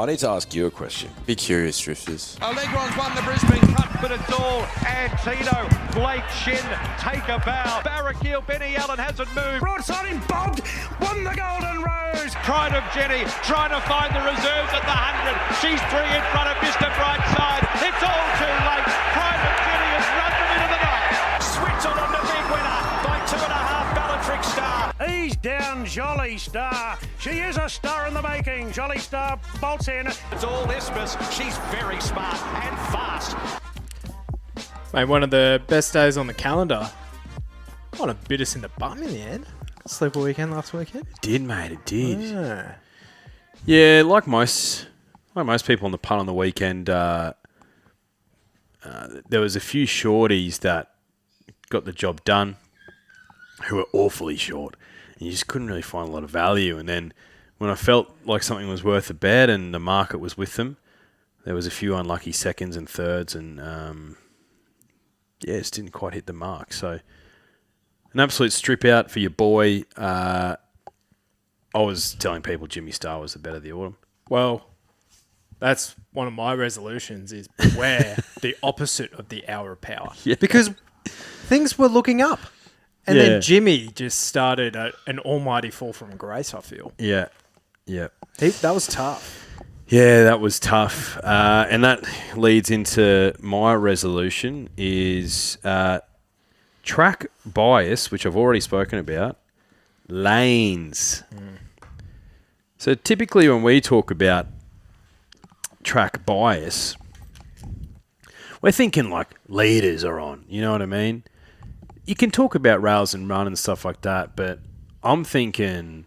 I need to ask you a question. Be curious, Drifters. Allegron's won the Brisbane Cup, but it's all Antino. Blake Shin, take a bow. Barraquil, Benny Allen hasn't moved. Broadside him, bobbed, won the Golden Rose. Pride of Jenny, trying to find the reserves at the 100. She's 3 in front of Mr. Brightside. It's all too late. Pride of Jenny has run them into the night. Switzerland, the big winner by 2.5 Bellatrix Star. He's down, Jolly Star. She is a star in the making. Jolly Star bolts in. It's all Isthmus. She's very smart and fast. Mate, one of the best days on the calendar. What a bit us in the bum in the end. Sleeper weekend last weekend. It did, mate. It did. Yeah. Yeah, like most people on the punt on the weekend, there was a few shorties that got the job done who were awfully short. And you just couldn't really find a lot of value. And then when I felt like something was worth a bet and the market was with them, there was a few unlucky seconds and thirds and, just didn't quite hit the mark. So an absolute strip out for your boy. I was telling people Jimmy Star was the bet of the autumn. Well, that's one of my resolutions is beware the opposite of the hour of power. Yeah. Because things were looking up. And then Jimmy just started an almighty fall from grace, I feel. Yeah. Yeah. That was tough. Yeah, that was tough. And that leads into my resolution is track bias, which I've already spoken about, lanes. So typically when we talk about track bias, we're thinking like leaders are on, you know what I mean? You can talk about rails and run and stuff like that, but I'm thinking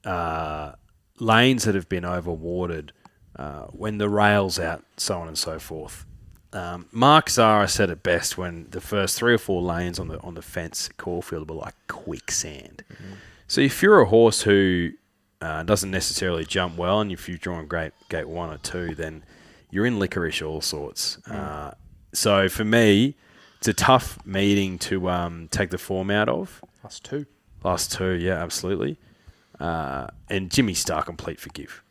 lanes that have been overwatered when the rail's out, so on and so forth. Mark Zara said it best when the first 3 or 4 lanes on the fence at Caulfield were like quicksand. Mm-hmm. So if you're a horse who doesn't necessarily jump well, and if you've drawn gate 1 or 2, then you're in licorice all sorts. So for me, it's a tough meeting to take the form out of. Last two, yeah, absolutely. And Jimmy Star, complete forgive.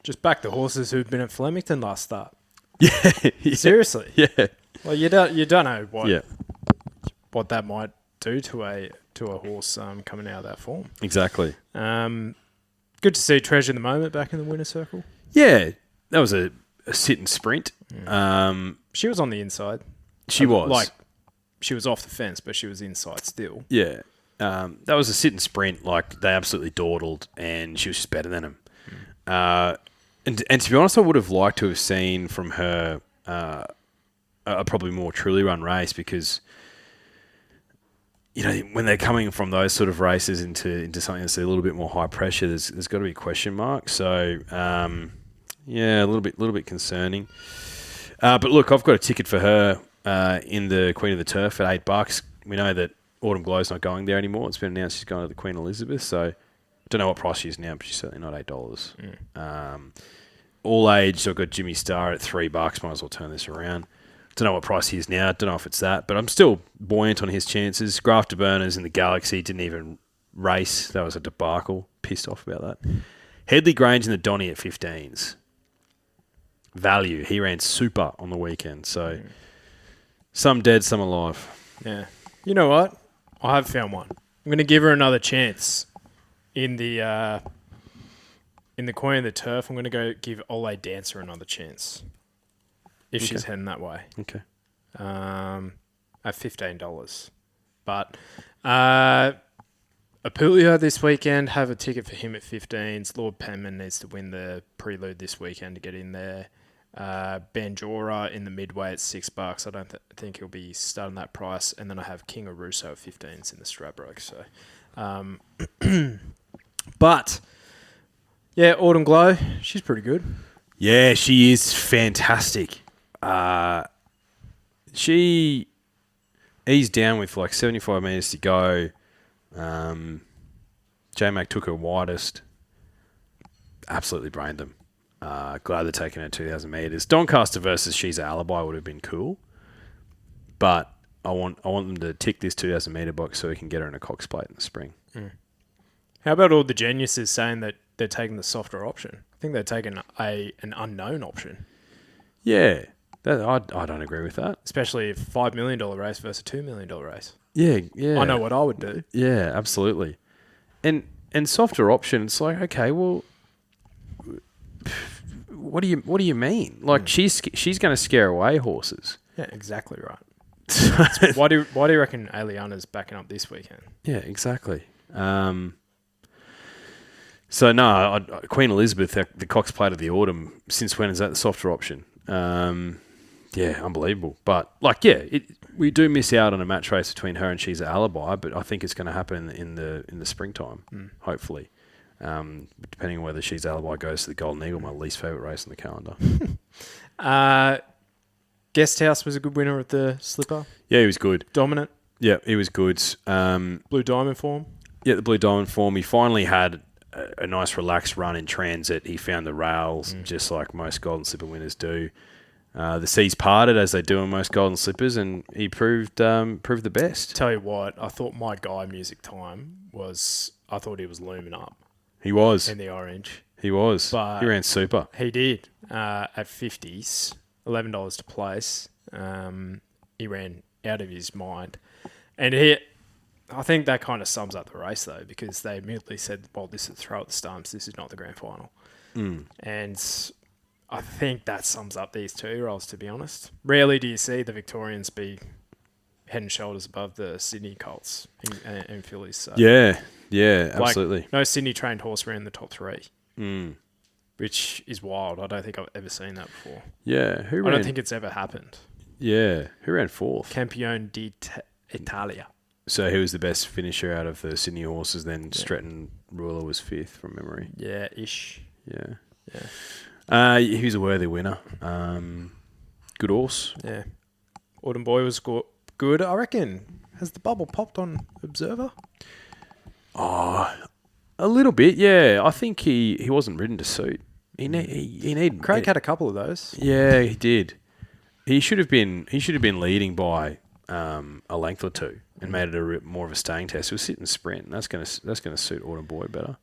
Just back the horses who've been at Flemington last start. Yeah. Seriously. Yeah. Well, you don't know what that might do to a horse coming out of that form. Exactly. Good to see Treasure in the Moment back in the winner's circle. Yeah, that was a sit and sprint. She was on the inside. She was. Like, she was off the fence, but she was inside still. Yeah. That was a sit and sprint. Like, they absolutely dawdled, and she was just better than him. And to be honest, I would have liked to have seen from her a probably more truly run race because, you know, when they're coming from those sort of races into something that's a little bit more high pressure, there's got to be a question mark. So, yeah, a little bit concerning. But look, I've got a ticket for her in the Queen of the Turf at $8. We know that Autumn Glow's not going there anymore. It's been announced she's going to the Queen Elizabeth. So I don't know what price she is now, but she's certainly not $8. All age, I've got Jimmy Star at $3. Might as well turn this around. Don't know what price he is now. Don't know if it's that, but I'm still buoyant on his chances. Grafter Burners in the Galaxy didn't even race. That was a debacle. Pissed off about that. Headley Grange in the Donny at 15s. Value. He ran super on the weekend. So some dead, some alive. Yeah. You know what? I have found one. I'm going to give her another chance in the Queen of the Turf. I'm going to go give Ole Dancer another chance if she's heading that way. Okay. At $15. But Apulio this weekend, have a ticket for him at 15s. Lord Penman needs to win the prelude this weekend to get in there. Banjora in the midway at $6. I don't think he'll be starting that price. And then I have King of Russo at 15s in the Stradbroke. So, but yeah, Autumn Glow, she's pretty good. Yeah, she is fantastic. She eased down with like 75 metres to go. J-Mac took her widest. Absolutely brained them. Glad they're taking her 2,000 metres. Doncaster versus She's an Alibi would have been cool. But I want them to tick this 2,000 metre box so we can get her in a Cox Plate in the spring. How about all the geniuses saying that they're taking the softer option. I think they're taking an unknown option. Yeah, I don't agree with that. Especially if $5 million race versus a $2 million race. Yeah. I know what I would do. Yeah, absolutely. And softer option, it's like, okay, well, what do you mean? Like she's going to scare away horses. Yeah, exactly right. Why do you reckon Aliana's backing up this weekend? Yeah, exactly. So no, Queen Elizabeth, the Cox Plate of the Autumn. Since when is that the softer option? Yeah, unbelievable. But we do miss out on a match race between her and She's at Alibi. But I think it's going to happen in the springtime, hopefully. Depending on whether She's Alibi goes to the Golden Eagle, my least favourite race on the calendar. Guest House was a good winner at the Slipper. Yeah, he was good. Dominant. Yeah, he was good. Blue Diamond form. Yeah, the Blue Diamond form. He finally had a nice relaxed run in transit. He found the rails, just like most Golden Slipper winners do. The seas parted as they do in most Golden Slippers, and he proved the best. Tell you what, I thought my guy music time was. I thought he was looming up. He was in the orange. He was. But he ran super. He did at 50s, $11 to place. He ran out of his mind, and I think that kind of sums up the race though, because they immediately said, "Well, this is throw at the stumps. This is not the grand final." And I think that sums up these 2-year-olds, to be honest. Rarely do you see the Victorians be head and shoulders above the Sydney Colts and Fillies. So. Yeah, absolutely. No Sydney-trained horse ran in the top 3, which is wild. I don't think I've ever seen that before. Yeah, I don't think it's ever happened. Yeah, who ran 4th? Campione d'Italia. So he was the best finisher out of the Sydney horses. Then Stretton Ruler was 5th from memory. Yeah, ish. Yeah. He was a worthy winner. Good horse. Yeah. Autumn Boy was good. I reckon. Has the bubble popped on Observer? Oh, a little bit. Yeah, I think he wasn't ridden to suit. He needed. Craig had a couple of those. Yeah, he did. He should have been leading by a length or two and made it more of a staying test. It was sit and sprint. That's gonna suit Autumn Boy better.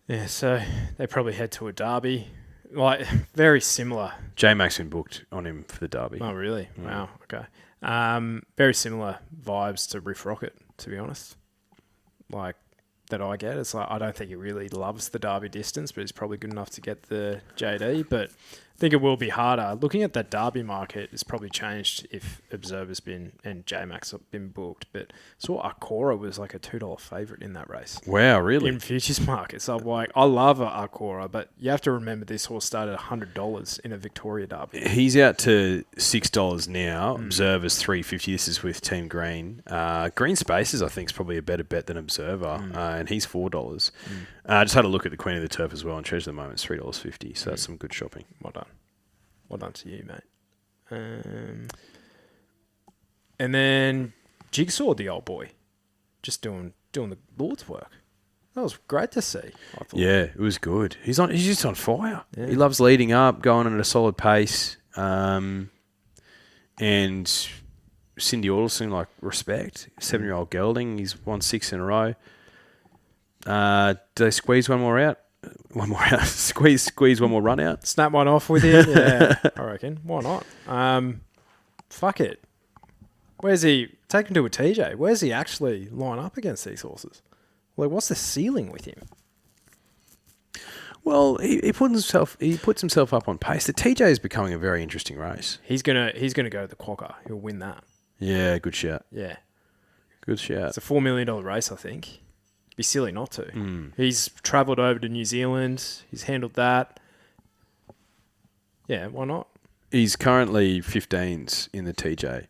Yeah, so they probably head to a derby, like very similar. J-Mac's been booked on him for the derby. Oh, really? Wow. Okay. Very similar vibes to Riff Rocket, to be honest. Like that I get. It's like I don't think he really loves the derby distance, but he's probably good enough to get the JD. But I think it will be harder. Looking at that derby market, it's probably changed if Observer's been and J-Mac's been booked. But I saw Arcora was like a $2 favourite in that race. Wow, really? In futures markets. So I'm like, I love Arcora, but you have to remember this horse started $100 in a Victoria derby. He's out to $6 now. Observer's $3.50. This is with Team Green. Green Spaces, I think, is probably a better bet than Observer, and he's $4. I just had a look at the Queen of the Turf as well, and Treasure of the Moment is $3.50. So that's some good shopping. Well done. Well done to you, mate. And then Jigsaw, the old boy, just doing the Lord's work. That was great to see, I thought. Yeah, it was good. He's just on fire. Yeah. He loves leading up, going at a solid pace. And Cindy Alderson, respect. 7-year-old gelding. He's won 6 in a row. Do they squeeze one more out? One more out. Squeeze one more run out. Snap one off with him. Yeah, I reckon. Why not? Fuck it. Where's he? Take him to a TJ. Where's he actually line up against these horses? Like, what's the ceiling with him? Well, he puts himself up on pace. The TJ is becoming a very interesting race. He's gonna go to the Quokka. He'll win that. Yeah, good shout. Yeah, good shout. It's a $4 million race, I think. Be silly not to. He's travelled over to New Zealand. He's handled that. Yeah, why not? He's currently 15s in the TJ.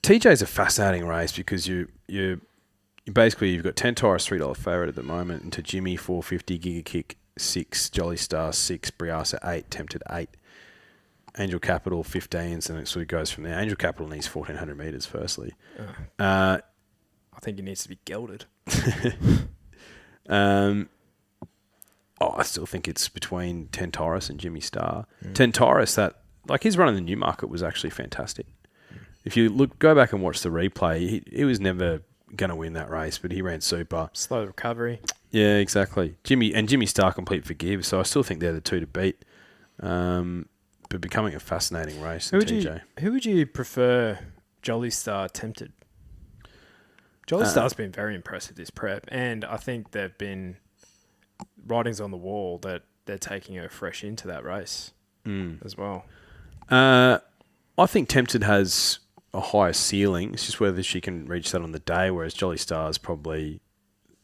TJ's a fascinating race because you basically you've got 10 Taurus $3 favourite at the moment into Jimmy $4.50, Giga Kick 6, Jolly Star 6, Briasa 8, Tempted 8, Angel Capital 15s, and it sort of goes from there. Angel Capital needs 1,400 metres firstly. I think he needs to be gelded. I still think it's between Taurus and Jimmy Star. Taurus, that his run in the Newmarket was actually fantastic. If you go back and watch the replay, he was never going to win that race, but he ran super. Slow recovery. Yeah, exactly. Jimmy Star complete for Gibbs, so I still think they're the two to beat. But becoming a fascinating race. Who would you prefer? Jolly Star, Tempted. Jolly Star's been very impressive this prep, and I think they've been writings on the wall that they're taking her fresh into that race as well. I think Tempted has a higher ceiling. It's just whether she can reach that on the day, whereas Jolly Star's probably,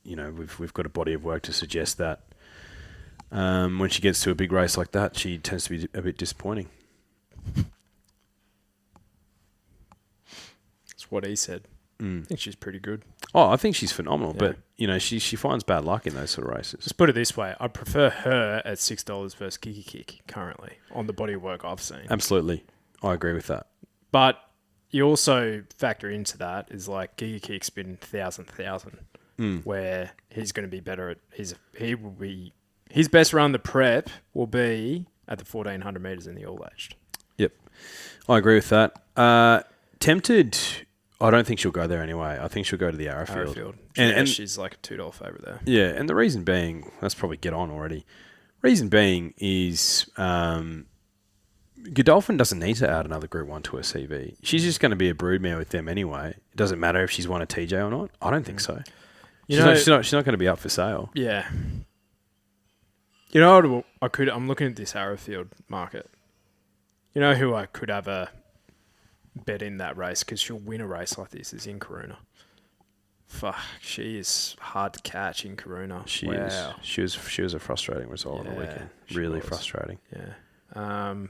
we've got a body of work to suggest that when she gets to a big race like that, she tends to be a bit disappointing. That's what he said. I think she's pretty good. Oh, I think she's phenomenal, but she finds bad luck in those sort of races. Just put it this way: I prefer her at $6 versus Kiki Kick currently on the body of work I've seen. Absolutely, I agree with that. But you also factor into that is like Kiki Kick's been 1,000, where he's going to be better at his best run. The prep will be at the 1,400 meters in the all aged. Yep, I agree with that. Tempted. I don't think she'll go there anyway. I think she'll go to the Arrowfield. And she's like a $2 favourite there. Yeah, and the reason being, let's probably get on already. Reason being is Godolphin doesn't need to add another Group 1 to her CV. She's just going to be a broodmare with them anyway. It doesn't matter if she's won a TJ or not. I don't think so. She's not going to be up for sale. Yeah. I'm looking at this Arrowfield market. You know who I could have a bet in that race because she'll win a race like this is in Karuna. Fuck, she is hard to catch in Karuna. She is. She was a frustrating result on the weekend. Really frustrating. Yeah. I'm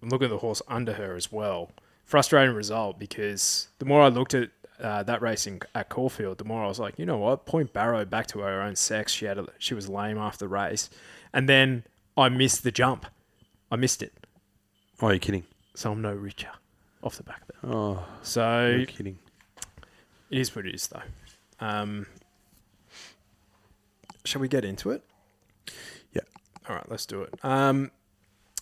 looking at the horse under her as well. Frustrating result because the more I looked at that racing at Caulfield, the more I was like, you know what? Point Barrow back to her own sex. She was lame after the race, and then I missed the jump. I missed it. Oh, are you kidding? So I'm no richer off the back of it. Oh, so you're kidding. It is what it is, though. Shall we get into it? Yeah. All right, let's do it.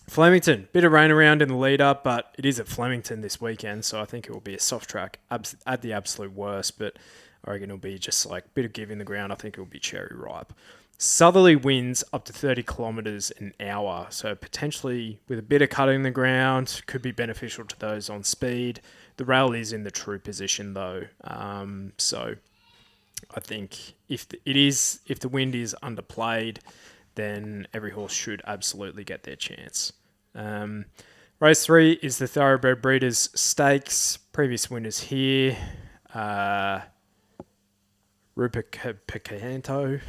Flemington, bit of rain around in the lead up, but it is at Flemington this weekend, so I think it will be a soft track at the absolute worst, but I reckon it'll be just like a bit of give in the ground. I think it'll be cherry ripe. Southerly winds up to 30 kilometres an hour, so potentially with a bit of cutting the ground, could be beneficial to those on speed. The rail is in the true position though, so I think if the wind is underplayed, then every horse should absolutely get their chance. Race 3 is the Thoroughbred Breeders' Stakes. Previous winners here. Rupert Picanto,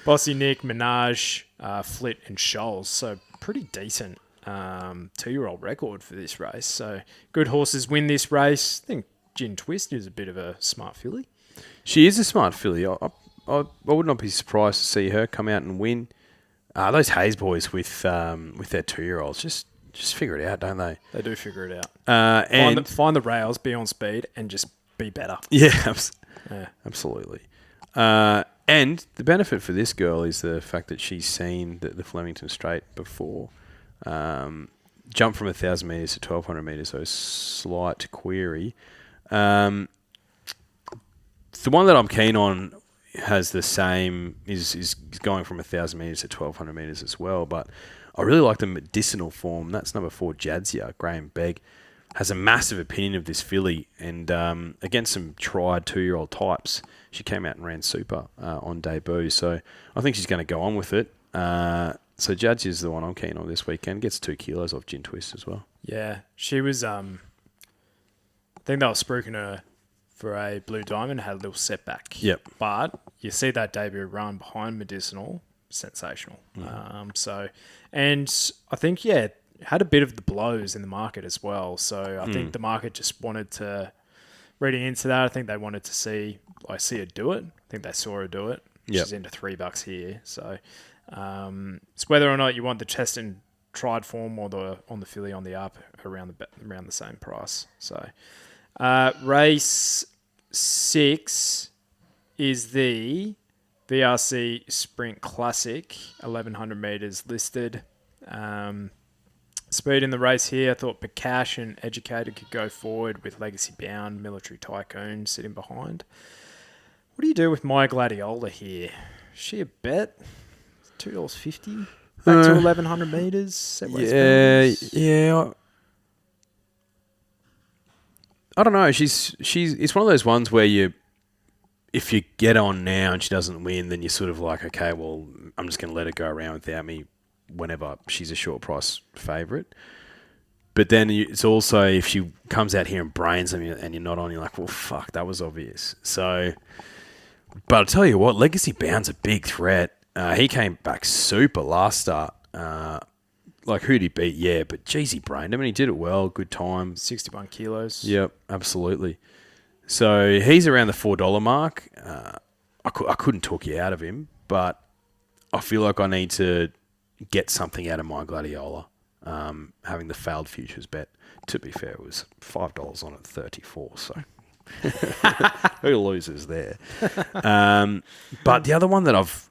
Bossy Nick, Minaj, Flit and Scholes. So pretty decent 2-year-old record for this race. So good horses win this race. I think Gin Twist is a bit of a smart filly. She is a smart filly. I would not be surprised to see her come out and win. Those Hayes boys with their 2-year-olds just figure it out, don't they? They do figure it out. Find the rails, be on speed, and just be better. Yeah, absolutely. And the benefit for this girl is the fact that she's seen the Flemington Straight before. Jump from 1,000 metres to 1,200 metres, so slight query. The one that I'm keen on has the same, is going from 1,000 metres to 1,200 metres as well, but I really like the medicinal form. That's number 4, Jadzia, Graham Begg. Has a massive opinion of this filly, and against some tried 2-year-old types, she came out and ran super on debut. So I think she's going to go on with it. So Judge is the one I'm keen on this weekend. Gets 2 kilos off Gin Twist as well. Yeah, she was. I think they were spruiking her for a Blue Diamond, had a little setback. Yep. But you see that debut run behind Medicinal, sensational. And I think had a bit of the blows in the market as well. So I think the market just wanted to, reading into that, I think they wanted to see her do it. I think they saw her do it. Yep. She's into $3 here. So it's whether or not you want the test and tried form or on the filly on the up around the same price. So race 6 is the VRC Sprint Classic, 1,100 metres listed. Speed in the race here, I thought Pakash and Educated could go forward with Legacy Bound, Military Tycoon sitting behind. What do you do with my Gladiola here? Is she a bet? $2.50? Back to 1,100 metres? Yeah. I don't know. It's one of those ones where if you get on now and she doesn't win, then you're sort of like, okay, well, I'm just going to let her go around without me whenever she's a short price favourite. But then it's also, if she comes out here and brains them and you're not on, you're like, well, fuck, that was obvious. So, but I'll tell you what, Legacy Bound's a big threat. He came back super last start. Like, who'd he beat? Yeah, but geez, he brained him and he did it well. Good time. 61 kilos. Yep, absolutely. So he's around the $4 mark. I couldn't talk you out of him, but I feel like I need to get something out of my Gladiola. Having the failed futures bet. To be fair, it was $5 on at 34, so who loses there? But the other one that I've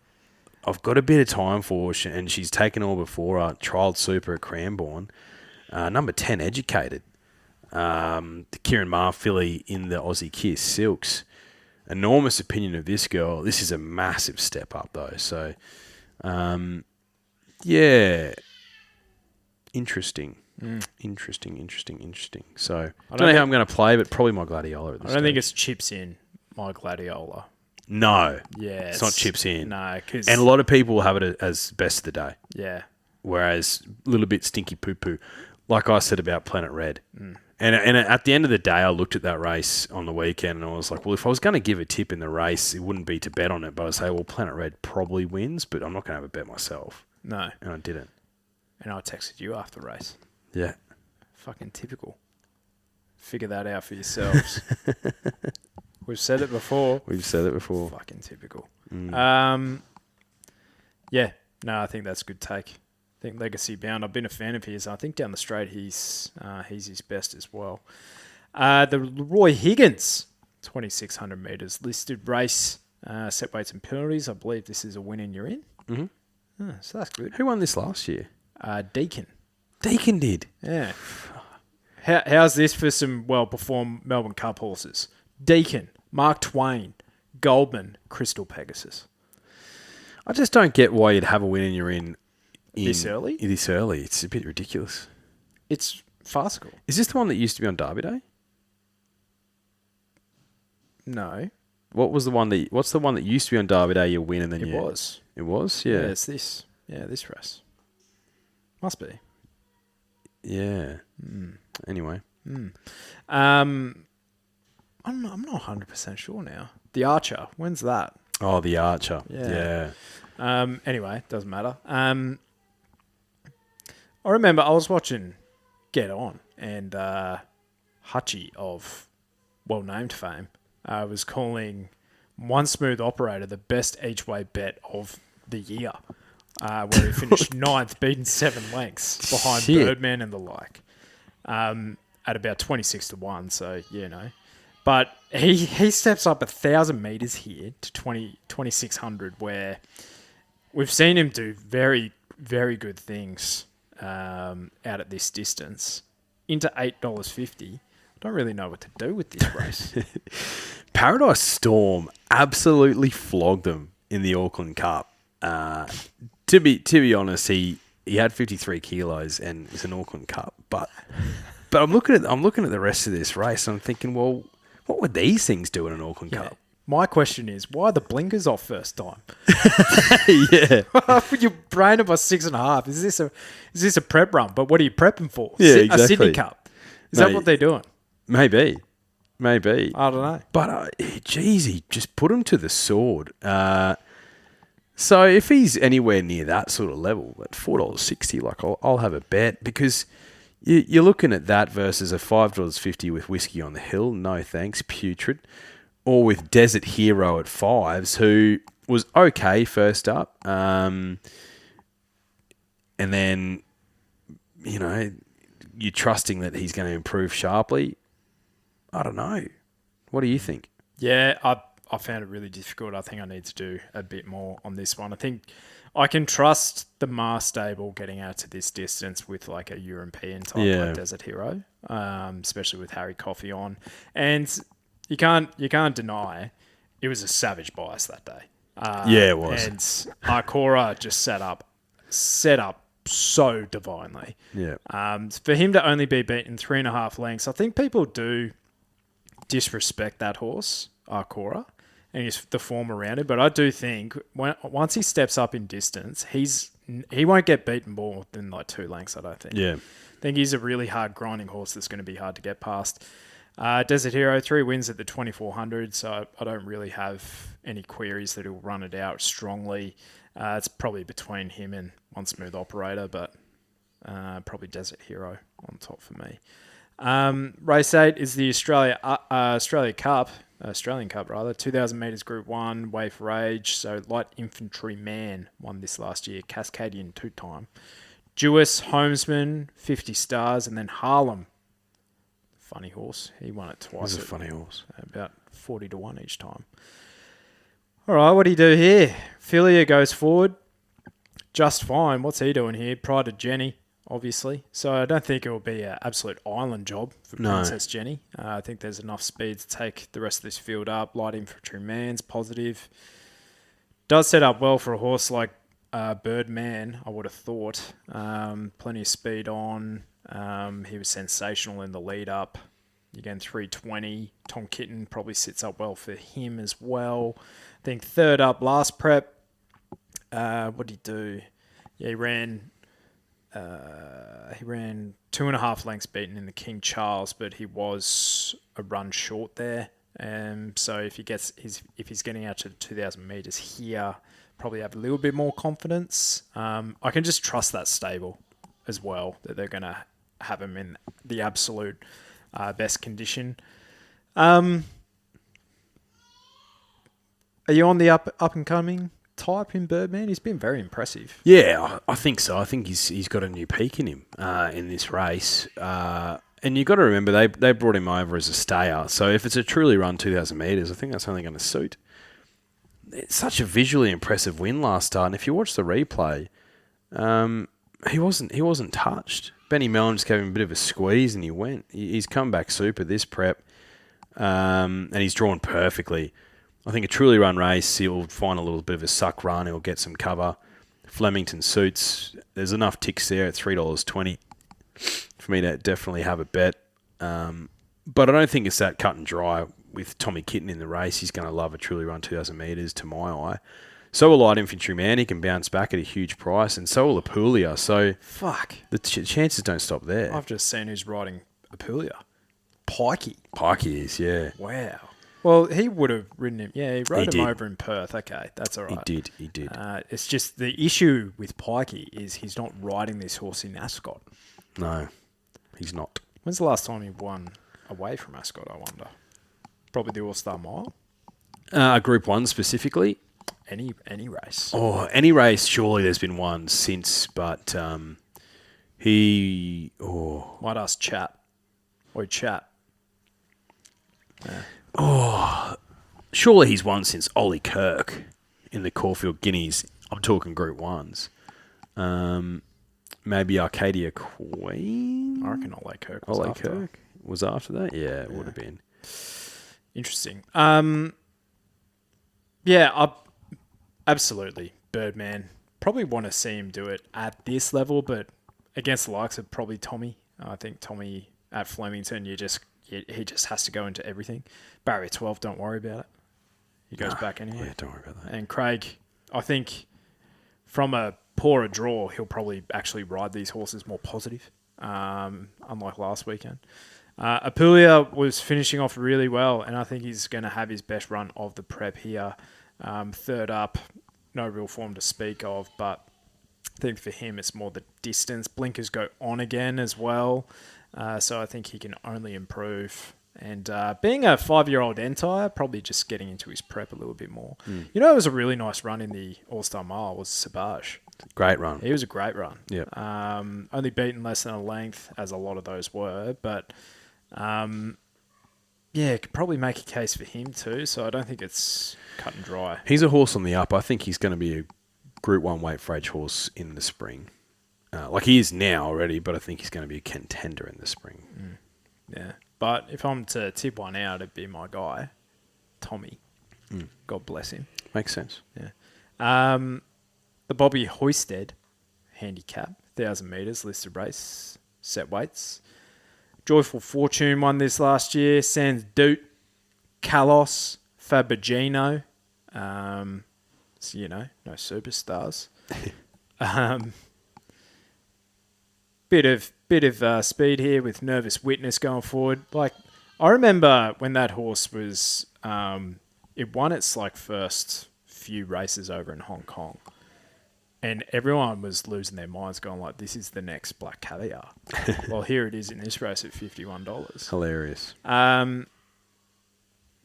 got a bit of time for, and she's taken all before, Trialled Super at Cranbourne. Number 10, Educated. The Kieran Maher filly in the Aussie Kiss Silks. Enormous opinion of this girl. This is a massive step up, though. So, yeah. Interesting. Interesting. So, I don't know how I'm going to play, but probably my Gladiola at this I don't think it's chips in my Gladiola. No. Yeah. It's not chips in. No. And a lot of people have it as best of the day. Yeah. Whereas a little bit stinky poo-poo, like I said about Planet Red. And at the end of the day, I looked at that race on the weekend and I was like, well, if I was going to give a tip in the race, it wouldn't be to bet on it, but I'd say, well, Planet Red probably wins, but I'm not going to have a bet myself. No. And I didn't. And I texted you after the race. Yeah. Fucking typical. Figure that out for yourselves. We've said it before. Fucking typical. Yeah. No, I think that's a good take. I think Legacy Bound, I've been a fan of his. I think down the straight he's his best as well. The Roy Higgins, 2,600 metres. Listed race, set weights and penalties. I believe this is a win and you're in. Mm-hmm. So that's good. Who won this last year? Deacon. Deacon did? Yeah. How's this for some well-performed Melbourne Cup horses? Deacon, Mark Twain, Goldman, Crystal Pegasus. I just don't get why you'd have a win and you're in this early? This early. It's a bit ridiculous. It's farcical. Is this the one that used to be on Derby Day? No. What's the one that used to be on Derby Day, you win and then It was. It was? Yeah. Yeah, it's this. Yeah, this race. Must be. Yeah. Anyway. I'm not 100% sure now. The Archer. When's that? Oh, the Archer. Yeah. Anyway, doesn't matter. I remember I was watching Get On, and Hutchie of well-named fame was calling One Smooth Operator the best each-way bet of the year, where he finished 9th, beaten 7 lengths behind Birdman and the like, at about 26-1. So, But he steps up 1,000 metres here to 2,600, where we've seen him do very, very good things out at this distance. Into $8.50. I don't really know what to do with this race. Paradise Storm absolutely flogged them in the Auckland Cup. To be honest, he had 53 kilos and it's an Auckland Cup. But I'm looking at the rest of this race and I'm thinking, well, what would these things do in an Auckland Cup? My question is, why are the blinkers off first time? Yeah. You're braining by 6.5. Is this a prep run? But what are you prepping for? Yeah, exactly. A Sydney Cup. Is that what they're doing? Maybe. I don't know. But, geez, he just put him to the sword. So if he's anywhere near that sort of level, at $4.60, like I'll have a bet, because you're looking at that versus a $5.50 with Whiskey on the Hill. No thanks, putrid. Or with Desert Hero at 5s, who was okay first up. And then, you're trusting that he's going to improve sharply. I don't know. What do you think? Yeah, I found it really difficult. I think I need to do a bit more on this one. I think I can trust the Mars stable getting out to this distance with like a European type like Desert Hero, especially with Harry Coffey on. And you can't deny it was a savage bias that day. Yeah, it was. And Arcora just set up so divinely. Yeah. For him to only be beaten 3.5 lengths, I think people do disrespect that horse, Arcora, and the form around it. But I do think once he steps up in distance, he won't get beaten more than like 2 lengths, I don't think. Yeah. I think he's a really hard grinding horse that's going to be hard to get past. Desert Hero, 3 wins at the 2400, so I don't really have any queries that he'll run it out strongly. It's probably between him and One Smooth Operator, but probably Desert Hero on top for me. Race 8 is the Australian Cup, 2,000 metres Group 1, Way for Age. So Light Infantry Man won this last year, Cascadian 2-time. Jewess, Homesman, 50 stars, and then Harlem. Funny horse. He won it twice. He's a funny horse. About 40 to 1 each time. All right, what do you do here? Philia goes forward just fine. What's he doing here? Prior to Jenny, obviously. So I don't think it will be an absolute island job for Princess Jenny. I think there's enough speed to take the rest of this field up. Light Infantry Man's positive. Does set up well for a horse like Birdman, I would have thought. Plenty of speed on. He was sensational in the lead up. Again, 320. Tom Kitten probably sits up well for him as well. I think third up last prep. What did he do? Yeah, he ran 2.5 lengths beaten in the King Charles, but he was a run short there. So if he's getting out to the 2,000 metres here, probably have a little bit more confidence. I can just trust that stable as well, that they're going to have him in the absolute best condition. Are you on the up and coming type in Birdman? He's been very impressive. Yeah, I think so. I think he's got a new peak in him in this race. And you've got to remember, they brought him over as a stayer. So if it's a truly run 2,000 metres, I think that's only going to suit. It's such a visually impressive win last start. And if you watch the replay, he wasn't touched. Benny Mellon just gave him a bit of a squeeze and he went. He's come back super this prep. And he's drawn perfectly. I think a truly run race, he'll find a little bit of a suck run. He'll get some cover. Flemington suits. There's enough ticks there at $3.20 for me to definitely have a bet. But I don't think it's that cut and dry with Tommy Kitten in the race. He's going to love a truly run 2,000 metres to my eye. So will Light Infantry Man. He can bounce back at a huge price. And so will Apulia. So the chances don't stop there. I've just seen who's riding Apulia. Pikey. Pikey is, yeah. Wow. Well, he would have ridden him. Yeah, he rode him over in Perth. Okay, that's all right. He did. It's just the issue with Pikey is he's not riding this horse in Ascot. No, he's not. When's the last time he won away from Ascot, I wonder? Probably the All-Star Mile? Group 1 specifically? Any race. Oh, any race, surely there's been one since, but he... Oh. Might ask Chat. Or Chat. Yeah. Oh, surely he's won since Ollie Kirk in the Caulfield Guineas. I'm talking Group 1s. Maybe Arcadia Queen? I reckon Ollie Kirk was after that? Yeah, it would have been. Interesting. Absolutely. Birdman. Probably want to see him do it at this level, but against the likes of probably Tommy. I think Tommy at Flemington, he just has to go into everything. Barrier 12, don't worry about it. He goes back anyway. Yeah, don't worry about that. And Craig, I think from a poorer draw, he'll probably actually ride these horses more positive, unlike last weekend. Apulia was finishing off really well, and I think he's going to have his best run of the prep here. Third up, no real form to speak of, but I think for him it's more the distance. Blinkers go on again as well. So I think he can only improve. And being a 5-year-old Entire, probably just getting into his prep a little bit more. You know, it was a really nice run in the All-Star Mile was Sabaj. Great run. He was a great run. Yeah. Only beaten less than a length, as a lot of those were. But, could probably make a case for him too. So I don't think it's cut and dry. He's a horse on the up. I think he's going to be a Group 1 weight for age horse in the spring. Like he is now already, but I think he's going to be a contender in the spring. Yeah. But if I'm to tip one out, it'd be my guy, Tommy. God bless him. Makes sense. Yeah. The Bobby Hoisted handicap, 1,000 metres, listed race, set weights. Joyful Fortune won this last year. Sans Doute, Kalos, Fabergino. So, no superstars. Bit of speed here with Nervous Witness going forward. Like, I remember when that horse was, it won its first few races over in Hong Kong, and everyone was losing their minds, going like, "This is the next Black Caviar." Well, here it is in this race at $51. Hilarious.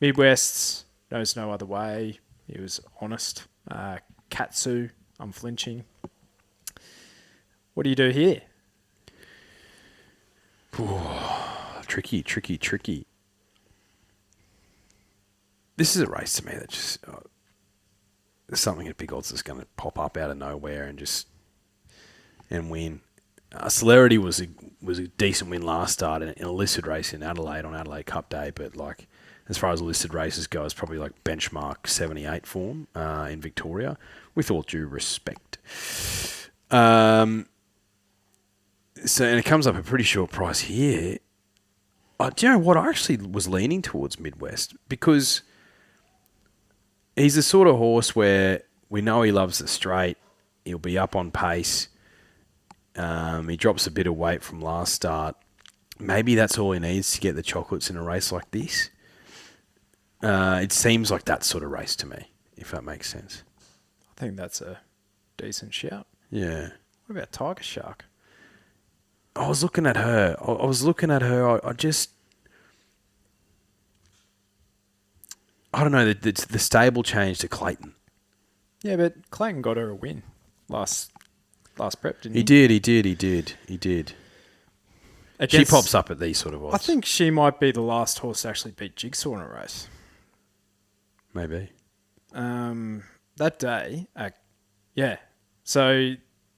Midwest knows no other way. He was honest. Katsu, unflinching. What do you do here? Tricky. This is a race to me that just there's something at big odds that's going to pop up out of nowhere and win. Celerity was a decent win last start in a listed race in Adelaide on Adelaide Cup Day, but as far as listed races go, it's probably benchmark 78 form in Victoria, with all due respect. And it comes up a pretty short price here. Do you know what? I actually was leaning towards Midwest because he's the sort of horse where we know he loves the straight. He'll be up on pace. He drops a bit of weight from last start. Maybe that's all he needs to get the chocolates in a race like this. It seems like that sort of race to me, if that makes sense. I think that's a decent shout. Yeah. What about Tiger Shark? I was looking at her. I don't know. The stable changed to Clayton. Yeah, but Clayton got her a win last prep, didn't he? He did. She pops up at these sort of odds. I think she might be the last horse to actually beat Jigsaw in a race. Maybe. That day, yeah. So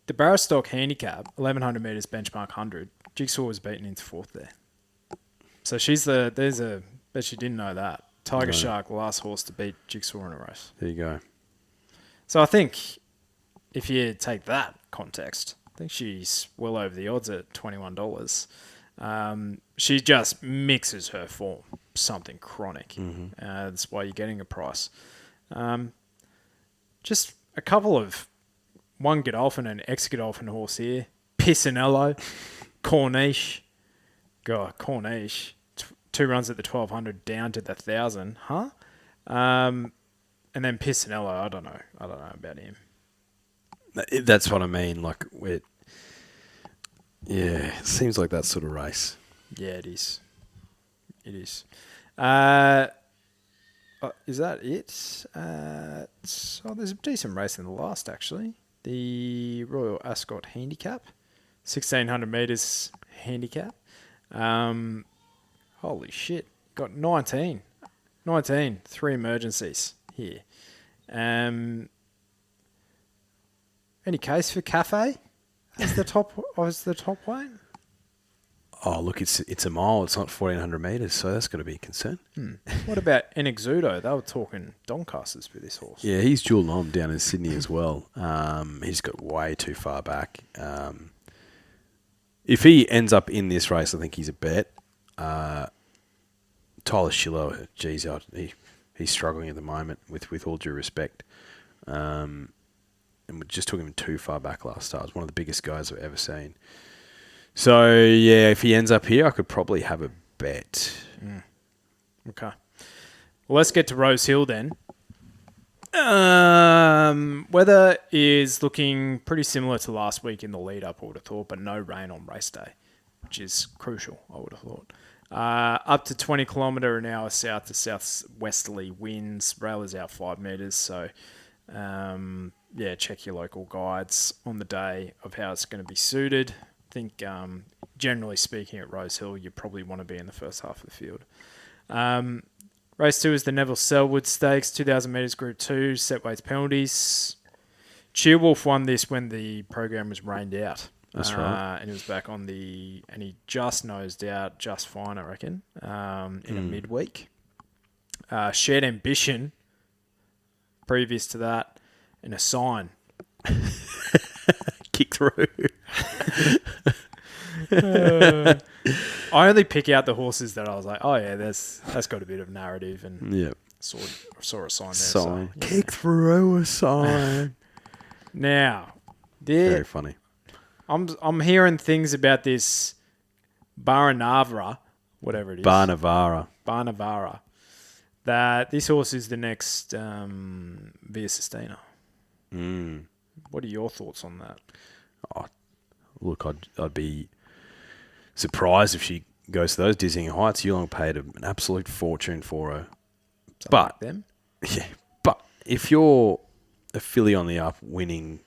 the Barristock handicap, 1,100 metres benchmark 100, Jigsaw was beaten into fourth there. So bet you didn't know that. Tiger Shark, last horse to beat Jigsaw in a race. There you go. So I think if you take that context, I think she's well over the odds at $21. She just mixes her form, something chronic. Mm-hmm. That's why you're getting a price. Just a couple of one Godolphin and ex-Godolphin horse here. Piscinello, Corniche. God, Corniche. 2 runs at the 1,200 down to the 1,000. Huh? And then Piscinello, I don't know about him. That's what I mean. It seems like that sort of race. Yeah, it is. Is that it? There's a decent race in the last, actually. The Royal Ascot Handicap. 1,600 metres handicap. Holy shit. Got 19. 3 emergencies here. Any case for Cafe as the top weight? Oh, look, it's a mile. It's not 1,400 metres, so that's got to be a concern. What about Enexudo? They were talking Doncasters for this horse. Yeah, he's dual nom down in Sydney as well. He's got way too far back. If he ends up in this race, I think he's a bet. Tyler Schiller, geez, he's struggling at the moment, with all due respect. And we just took him too far back last start. He's one of the biggest guys I've ever seen. So, yeah, if he ends up here, I could probably have a bet. Okay. Well, let's get to Rose Hill then. Weather is looking pretty similar to last week in the lead-up, I would have thought, but no rain on race day, which is crucial, I would have thought. Up to 20 kilometre an hour south to southwesterly winds. Rail is out 5 metres, so check your local guides on the day of how it's going to be suited. I think, generally speaking, at Rose Hill, you probably want to be in the first half of the field. Race 2 is the Neville Selwood Stakes, 2,000 metres Group 2, set weights penalties. Cheerwolf won this when the program was rained out. That's right. And he was back on and he just nosed out just fine, I reckon, in a midweek. Shared Ambition previous to that, and a sign. Kick through. I only pick out the horses that I was like, oh yeah, that's got a bit of narrative, and Yeah. saw a sign there. Sign. So, yeah. Kick through a sign. Now, Very funny. I'm hearing things about this Baranavra, whatever it is. Barnavara. That this horse is the next Via Sistina. What are your thoughts on that? Look, I'd be surprised if she goes to those dizzying heights. Yulong paid an absolute fortune for her. Something But like them? yeah, but if you're a filly on the up winning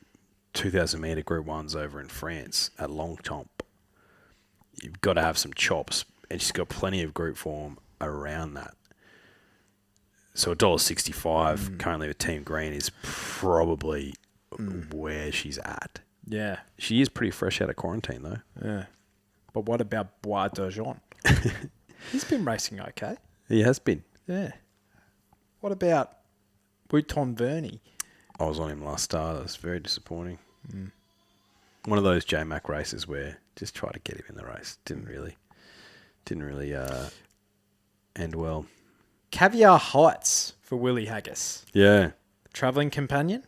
2,000 metre Group 1s over in France at Longchamp, you've got to have some chops, and she's got plenty of group form around that. So $1.65 currently with Team Green is probably where she's at. Yeah. She is pretty fresh out of quarantine, though. Yeah. But what about Bois d'Argent? He's been racing okay. He has been. Yeah. What about Bouton Verney? I was on him last start. That's very disappointing. One of those J-Mac races where just try to get him in the race. Didn't really end well. Caviar Heights for Willie Haggis. Yeah. Travelling companion,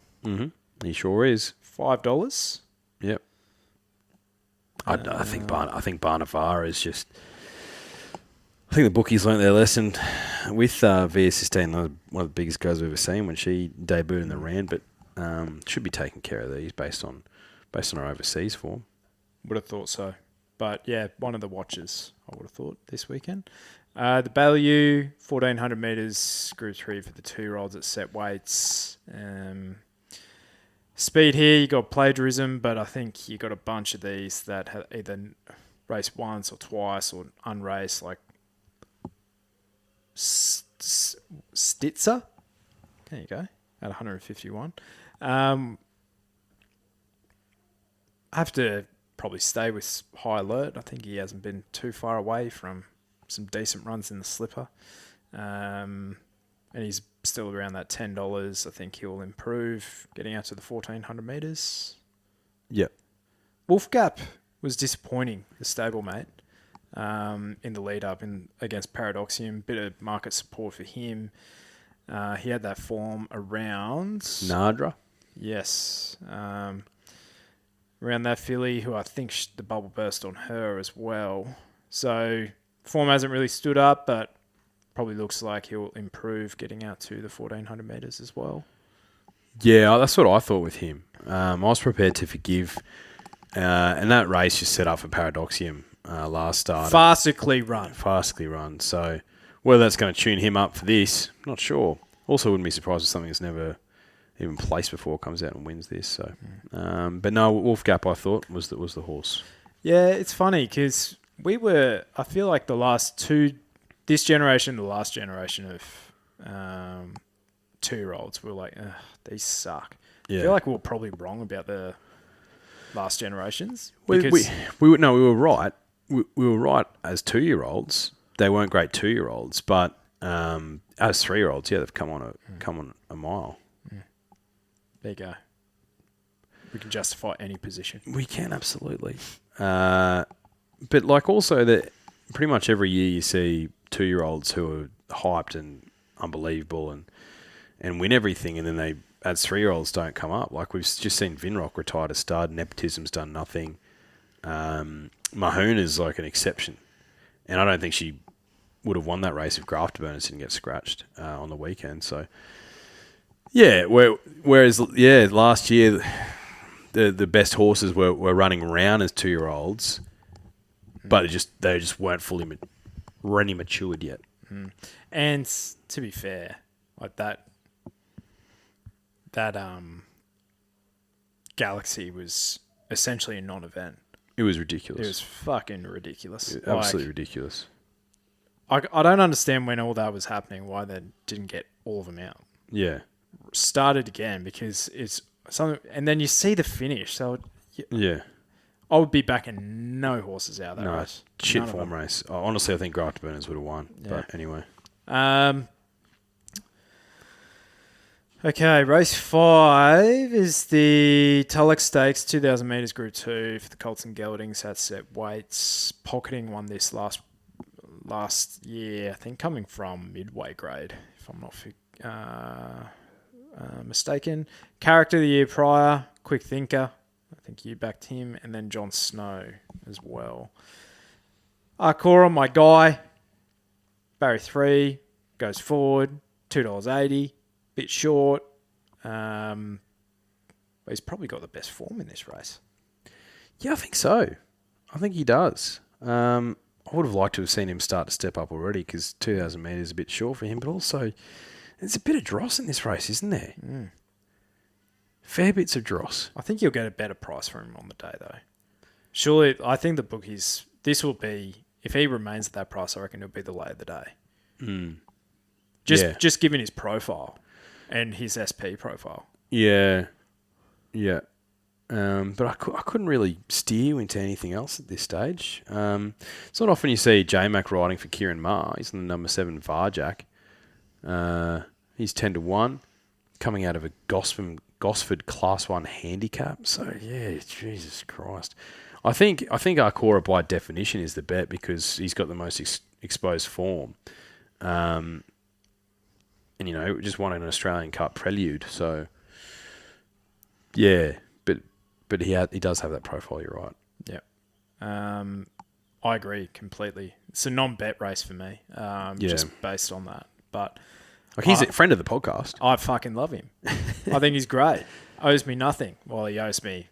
He sure is. $5. Yep. I think Barnavara is just. I think the bookies learnt their lesson with Via Sistine, one of the biggest guys we've ever seen when she debuted in the Rand, but should be taking care of these based on her overseas form. Would have thought so. But yeah, one of the watches, I would have thought, this weekend. The Bellevue, 1,400 metres, Group 3 for the 2-year-olds at set weights. Speed here, you got Plagiarism, but I think you got a bunch of these that have either raced once or twice or unraced, like Stitzer. There you go, at 151. I have to probably stay with High Alert. I think he hasn't been too far away from some decent runs in the slipper. And he's still around that $10. I think he'll improve getting out to the 1,400 metres. Yep. Wolf Gap was disappointing, the stablemate, in the lead up against Paradoxium. Bit of market support for him. He had that form around Nadra. Yes. Around that filly, who I think the bubble burst on her as well. So form hasn't really stood up, but probably looks like he'll improve getting out to the 1,400 metres as well. Yeah, that's what I thought with him. I was prepared to forgive. And that race just set up for Paradoxium last start. Farcically run. So whether that's going to tune him up for this, not sure. Also wouldn't be surprised if something that's never even placed before comes out and wins this. So, but no, Wolf Gap I thought was the horse. Yeah, it's funny because I feel like the last last generation of 2-year-olds were like, these suck. Yeah. I feel like we were probably wrong about the last generations. We were right. We were right as 2-year-olds. They weren't great 2-year-olds, but as 3-year-olds, yeah, they've come on a mile. There you go. We can justify any position. We can, absolutely. But like also that pretty much every year you see 2-year-olds who are hyped and unbelievable and win everything, and then they as 3-year-olds don't come up. Like we've just seen Vinrock retired a stud, Nepotism's done nothing. Mahoon is like an exception. And I don't think she would have won that race if Grafterburners didn't get scratched on the weekend. So yeah, whereas last year the best horses were running around as 2-year-olds, but they just weren't fully ready matured yet. And to be fair, like that Galaxy was essentially a non-event. It was ridiculous. It was fucking ridiculous. Absolutely ridiculous. I don't understand when all that was happening, why they didn't get all of them out. Yeah. Started again because it's something, and then you see the finish. So yeah, I would be backing no horses out of that race. Shit form race. Honestly, I think Grafterburners would have won. Yeah. But anyway, Okay, race 5 is the Tulloch Stakes, 2,000 metres Group 2 for the Colts and Geldings at set weights. Pocketing won this last year, I think coming from midway grade, if I'm not mistaken. Character of the year prior, Quick Thinker. I think you backed him. And then Jon Snow as well. Arkora, my guy. Barry 3 goes forward, $2.80. Bit short. But he's probably got the best form in this race. Yeah, I think so. I think he does. I would have liked to have seen him start to step up already because 2,000 metres is a bit short for him, but also there's a bit of dross in this race, isn't there? Fair bits of dross. I think you'll get a better price for him on the day, though. Surely, I think the bookies, this will be, if he remains at that price, I reckon it'll be the lay of the day. Just given his profile and his SP profile. Yeah. But I couldn't really steer you into anything else at this stage. It's not often you see J-Mac riding for Kieran Maher. He's on the number 7 Varjack. He's 10-1, coming out of a Gosford Class 1 handicap. So, yeah, Jesus Christ. I think Arkora by definition is the bet because he's got the most exposed form. And, just won an Australian Cup prelude. So, yeah, but he does have that profile, you're right. Yeah. I agree completely. It's a non-bet race for me, just based on that. But he's a friend of the podcast. I fucking love him. I think he's great. Owes me nothing. Well, he owes me,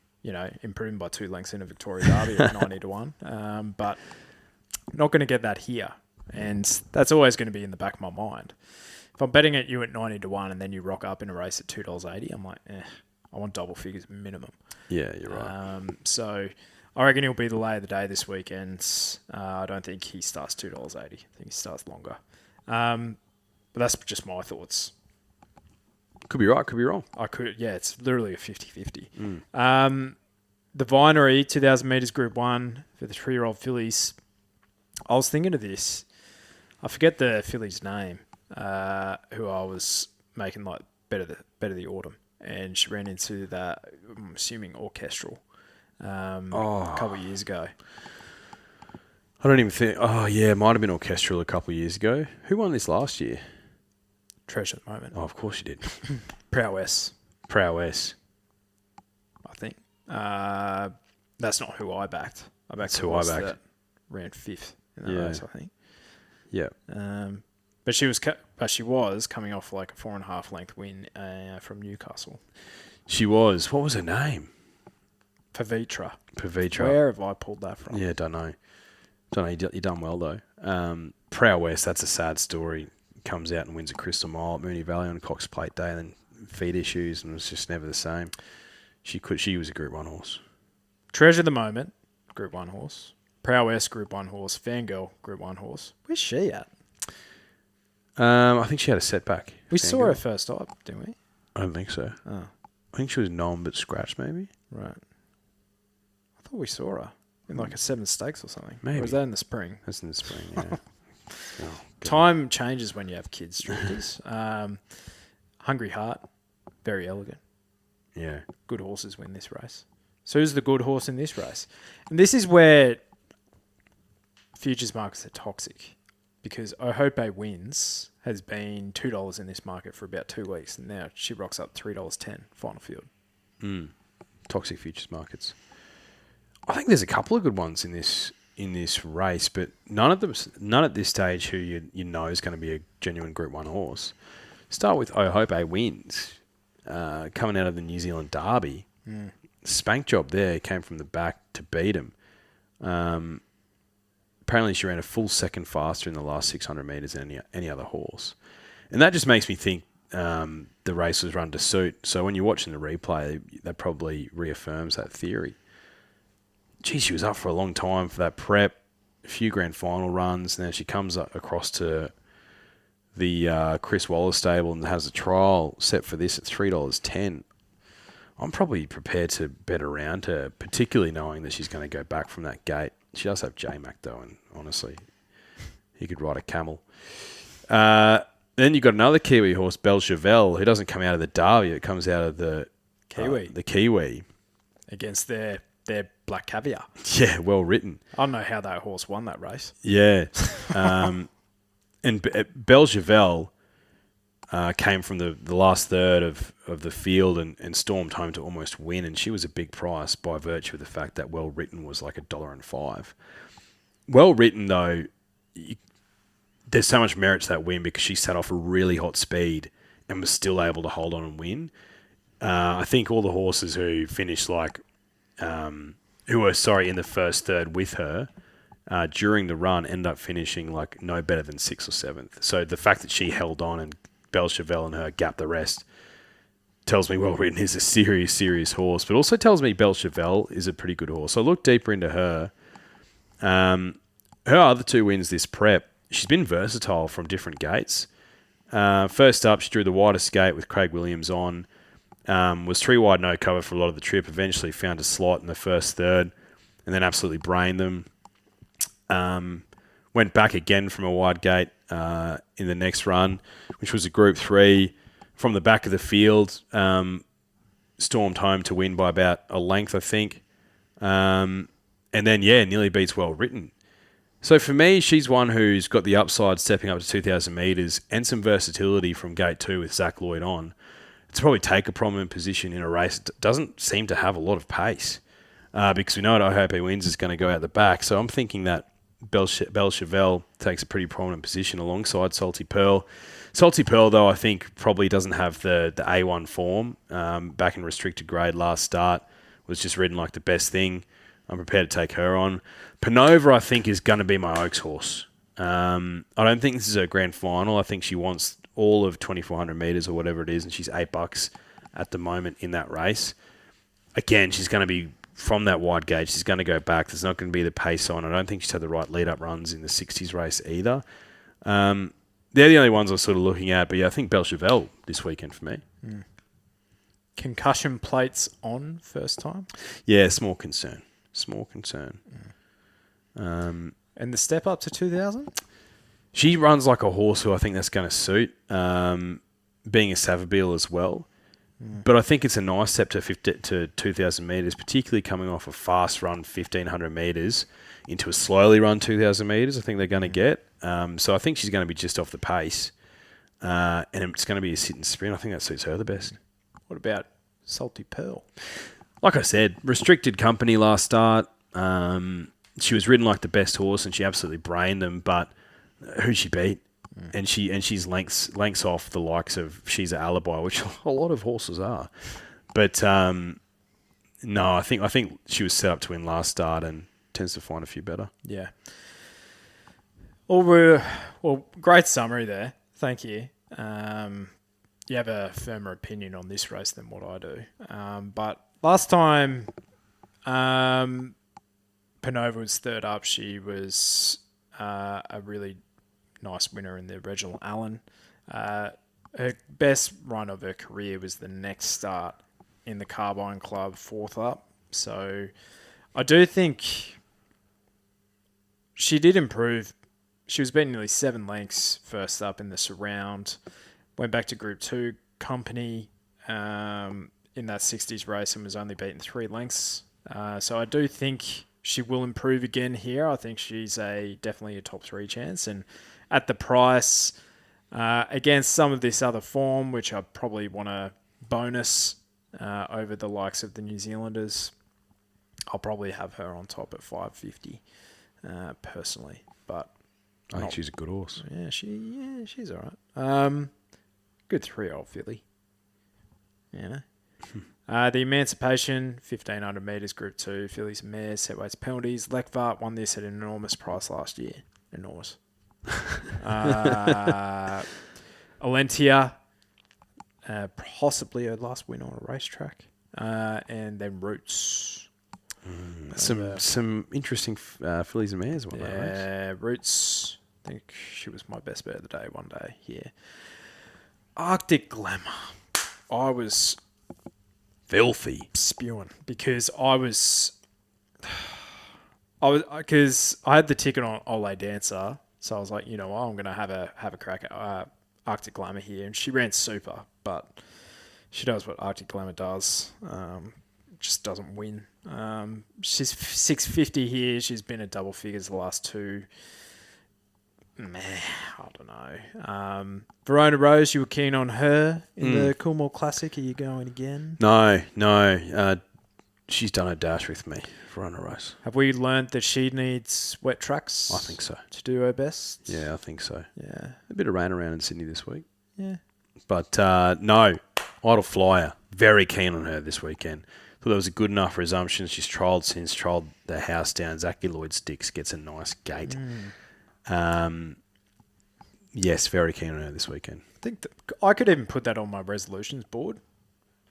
improving by 2 lengths in a Victoria Derby at 90-1. But not going to get that here. And that's always going to be in the back of my mind. If I'm betting at you at 90-1 and then you rock up in a race at $2.80, I'm like, I want double figures minimum. Yeah, you're right. So I reckon he'll be the lay of the day this weekend. I don't think he starts $2.80. I think he starts longer. But that's just my thoughts. Could be right, could be wrong. It's literally a 50-50. The Vinery, 2,000 metres Group 1 for the 3-year-old fillies. I was thinking of this. I forget the filly's name, who I was making like better the autumn. And she ran into that, I'm assuming, orchestral a couple of years ago. I don't even think... Oh, yeah, it might have been orchestral a couple of years ago. Who won this last year? Treasure at the moment. Oh, of course you did. Prowess, I think. That's not who I backed. That's who I backed. That ran 5th in that race, I think. Yeah. But she was coming off like a 4.5 length win from Newcastle. She was. What was her name? Pavitra. Where have I pulled that from? Yeah, don't know. You done well though. Prowess, that's a sad story. Comes out and wins a Crystal Mile at Moonee Valley on Cox Plate Day, and then feet issues, and was just never the same. She was a Group 1 horse. Treasure of the Moment, Group 1 horse. Prowess, Group 1 horse. Fangirl, Group 1 horse. Where's she at? I think she had a setback. We saw her first up, didn't we? I don't think so. Oh. I think she was nom but scratched, maybe. Right. I thought we saw her in like a 7 stakes or something. Maybe. Or was that in the spring? That's in the spring, yeah. Time changes when you have kids, drifters. Hungry Heart, very elegant. Yeah. Good horses win this race. So who's the good horse in this race? And this is where futures markets are toxic. Because I Hope A Wins has been $2 in this market for about 2 weeks, and now she rocks up $3.10 final field. Toxic futures markets. I think there's a couple of good ones in this race, but none at this stage who you know is going to be a genuine Group 1 horse. Start with I Hope A Wins, coming out of the New Zealand Derby. Spank job there, came from the back to beat him. Apparently she ran a full second faster in the last 600 metres than any other horse. And that just makes me think the race was run to suit. So when you're watching the replay, that probably reaffirms that theory. Geez, she was up for a long time for that prep, a few grand final runs. Now she comes across to the Chris Waller stable and has a trial set for this at $3.10. I'm probably prepared to bet around her, particularly knowing that she's going to go back from that gate. She does have J-Mac though, and honestly, he could ride a camel. Then you've got another Kiwi horse, Belchevelle, who doesn't come out of the Derby. It comes out of the Kiwi. The Kiwi. Against their Black Caviar. Yeah, well written. I don't know how that horse won that race. Yeah. And Belchevelle came from the last third of the field and stormed home to almost win, and she was a big price by virtue of the fact that Well Written was like $1.05. Well Written, though, there's so much merit to that win because she set off a really hot speed and was still able to hold on and win. I think all the horses who finished in the first third with her during the run ended up finishing like no better than 6th or 7th. So the fact that she held on and Belchevelle and her gapped the rest tells me Well Written is a serious horse, but also tells me Belchevelle is a pretty good horse. So I look deeper into her. Her other 2 wins this prep, she's been versatile from different gates. First up, she drew the widest gate with Craig Williams on. Was 3 wide, no cover for a lot of the trip. Eventually found a slot in the first third and then absolutely brained them. Went back again from a wide gate in the next run, which was a Group 3 from the back of the field. Stormed home to win by about a length, I think. And then, nearly beats Well Written. So for me, she's one who's got the upside stepping up to 2,000 metres and some versatility from gate 2 with Zach Lloyd on. To probably take a prominent position in a race that doesn't seem to have a lot of pace because we know that I Hope He Wins is going to go out the back. So I'm thinking that Belchevelle takes a pretty prominent position alongside Salty Pearl. Salty Pearl, though, I think probably doesn't have the A1 form. Back in restricted grade last start, was just ridden like the best thing. I'm prepared to take her on. Panova, I think, is going to be my Oaks horse. I don't think this is her grand final. I think she wants all of 2,400 metres or whatever it is, and she's $8 at the moment in that race. Again, she's going to be from that wide gauge. She's going to go back. There's not going to be the pace on. I don't think she's had the right lead-up runs in the 60s race either. They're the only ones I'm sort of looking at, but yeah, I think Belchevelle this weekend for me. Concussion plates on first time? Yeah, small concern. And the step up to 2,000? She runs like a horse who I think that's going to suit, being a Savabeel as well. But I think it's a nice step to 2,000 metres, particularly coming off a fast run 1,500 metres into a slowly run 2,000 metres. I think they're going to get. So I think she's going to be just off the pace, and it's going to be a sit and sprint. I think that suits her the best. What about Salty Pearl? Like I said, restricted company last start. She was ridden like the best horse, and she absolutely brained them. But who'd she beat? And she's lengths off the likes of She's an Alibi, which a lot of horses are. But no, I think she was set up to win last start and tends to find a few better. Yeah. Well, great summary there. Thank you. You have a firmer opinion on this race than what I do. But last time, Panova was third up. She was a really nice winner in the Reginald Allen. Her best run of her career was the next start in the Carbine Club, fourth up. So I do think she did improve. She was beaten nearly 7 lengths first up in the surround. Went back to Group 2 company in that 60s race and was only beaten 3 lengths. So I do think she will improve again here. I think she's definitely a top 3 chance. And at the price, against some of this other form, which I probably want to bonus over the likes of the New Zealanders, I'll probably have her on top at $5.50 personally. But I think she's a good horse. Yeah, she's all right. Good 3-year-old filly. Yeah. The Emancipation, 1,500 metres, Group 2, fillies and mares, set weights, penalties. Lekvart won this at an enormous price last year. Enormous. Alentia, possibly her last win on a racetrack. And then Roots. Some interesting fillies and mares won that race. Yeah, Roots. I think she was my best bet of the day one day here. Arctic Glamour. I was filthy spewing because I had the ticket on Ole Dancer, so I was like, you know what, I'm gonna have a crack at Arctic Glamour here, and she ran super, but she does what Arctic Glamour does. Just doesn't win. She's 650 here. She's been at double figures the last two. Meh, I don't know. Verona Rose, you were keen on her in the Coolmore Classic. Are you going again? No. She's done a dash with me, Verona Rose. Have we learned that she needs wet tracks? I think so. To do her best? Yeah, I think so. Yeah. A bit of rain around in Sydney this week. Yeah. But no, Idle Flyer, very keen on her this weekend. Thought that was a good enough resumption. She's trialled the house down. Zachy Lloyd Sticks gets a nice gait. Yes, very keen on her this weekend. I think I could even put that on my resolutions board.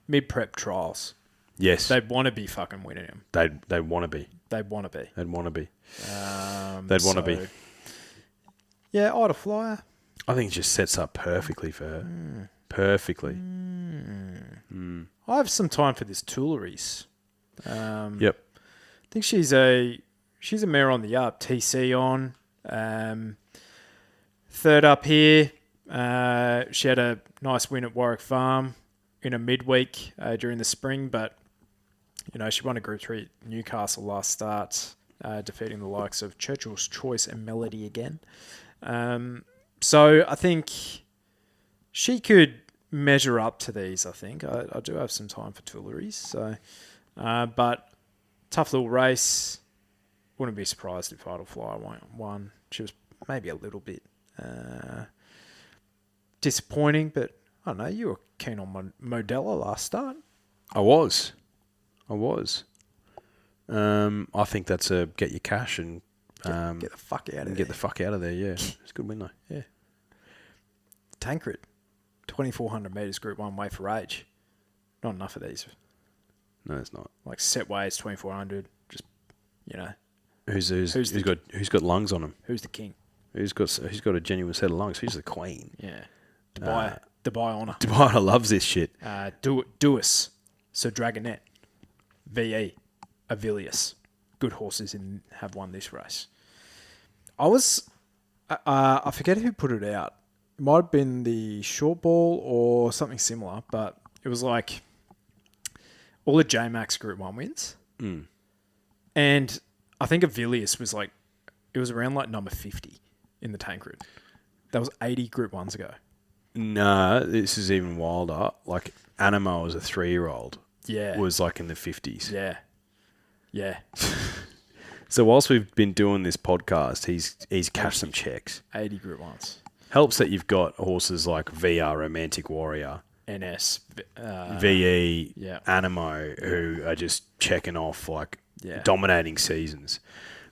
Mid-prep trials. Yes. They'd want to be fucking winning them. They'd want to be. They'd want to be. They'd want to be. They'd want to be. Yeah, Idle Flyer. I think it just sets up perfectly for her. Perfectly. I have some time for this Tuileries. Yep. I think she's a mare on the up. TC on. Third up here. She had a nice win at Warwick Farm in a midweek during the spring, but she won a Group 3 at Newcastle last start, defeating the likes of Churchill's Choice and Melody again. So I think she could measure up to these, I think. I do have some time for Tuileries. So, but tough little race. Wouldn't be surprised if Idle Flyer won. She was maybe a little bit disappointing, but I don't know. You were keen on Modella last start. I was. I think that's a get your cash and get the fuck out of there. Get the fuck out of there, yeah. It's a good win, though. Yeah. Tancred, 2,400 metres Group 1 weight for age. Not enough of these. No, it's not. Like set weights, 2,400. Just, Who's got lungs on him? Who's the king? Who's got a genuine set of lungs? Who's the queen? Yeah. Dubai Honour. Dubai Honour loves this shit. Duis, Sir Dragonet, VE, Avilius. Good horses have won this race. I forget who put it out. It might have been the short ball or something similar, but it was like all the J-Max Group 1 wins. And I think Avilius was it was around number 50 in the Tancred. That was 80 Group 1s ago. No, this is even wilder. Like, Animo as a 3-year-old was in the 50s. Yeah. So whilst we've been doing this podcast, he's cashed some checks. 80 Group 1s. Helps that you've got horses like VR, Romantic Warrior, NS, VE, Animo, who are just checking off dominating seasons.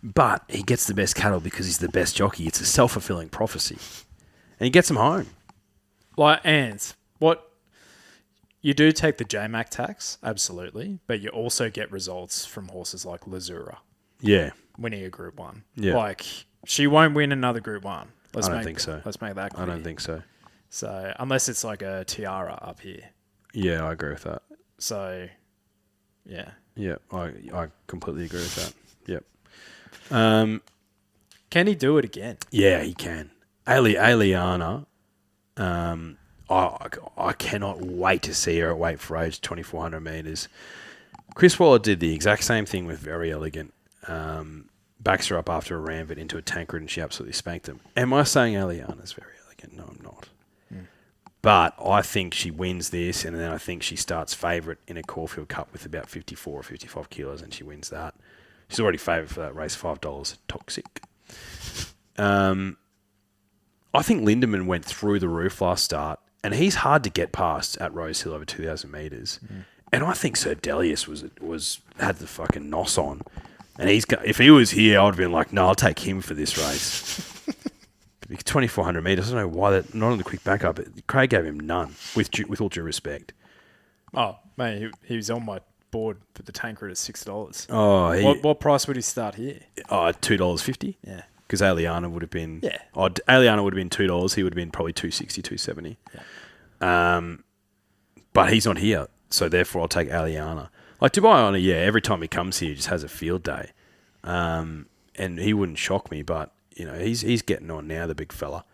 But he gets the best cattle because he's the best jockey. It's a self-fulfilling prophecy. And he gets them home. What you do take the JMAC tax, absolutely, but you also get results from horses like Lazura. Yeah. Winning a Group 1. Yeah. She won't win another Group 1. I don't think so. Let's make that clear. I don't think so. So, unless it's like a tiara up here. Yeah, I agree with that. So, yeah. Yeah, I completely agree with that. Yep. Can he do it again? Yeah, he can. Aliana, I cannot wait to see her at weight for age 2,400 metres. Chris Waller did the exact same thing with Very Elegant. Backs her up after a Ramvet into a Tancred and she absolutely spanked him. Am I saying Aliana's Very Elegant? No, I'm not. But I think she wins this, and then I think she starts favourite in a Caulfield Cup with about 54 or 55 kilos, and she wins that. She's already favourite for that race, $5. Toxic. I think Lindemann went through the roof last start, and he's hard to get past at Rosehill over 2,000 metres. And I think Sir Delius had the fucking nos on. And if he was here, I would have been like, no, I'll take him for this race. 2,400 metres. I don't know why that not on the quick backup. Craig gave him none, with all due respect. Oh, man, he was on my board for the Tancred at $6. Oh, what price would he start here? $2.50. Yeah. Because Aliana would have been... Yeah. Aliana would have been $2. He would have been probably $2.60, $2.70. Yeah. But he's not here, so therefore I'll take Aliana. Like Dubai Honour, every time he comes here, he just has a field day. And he wouldn't shock me, but, he's getting on now, the big fella.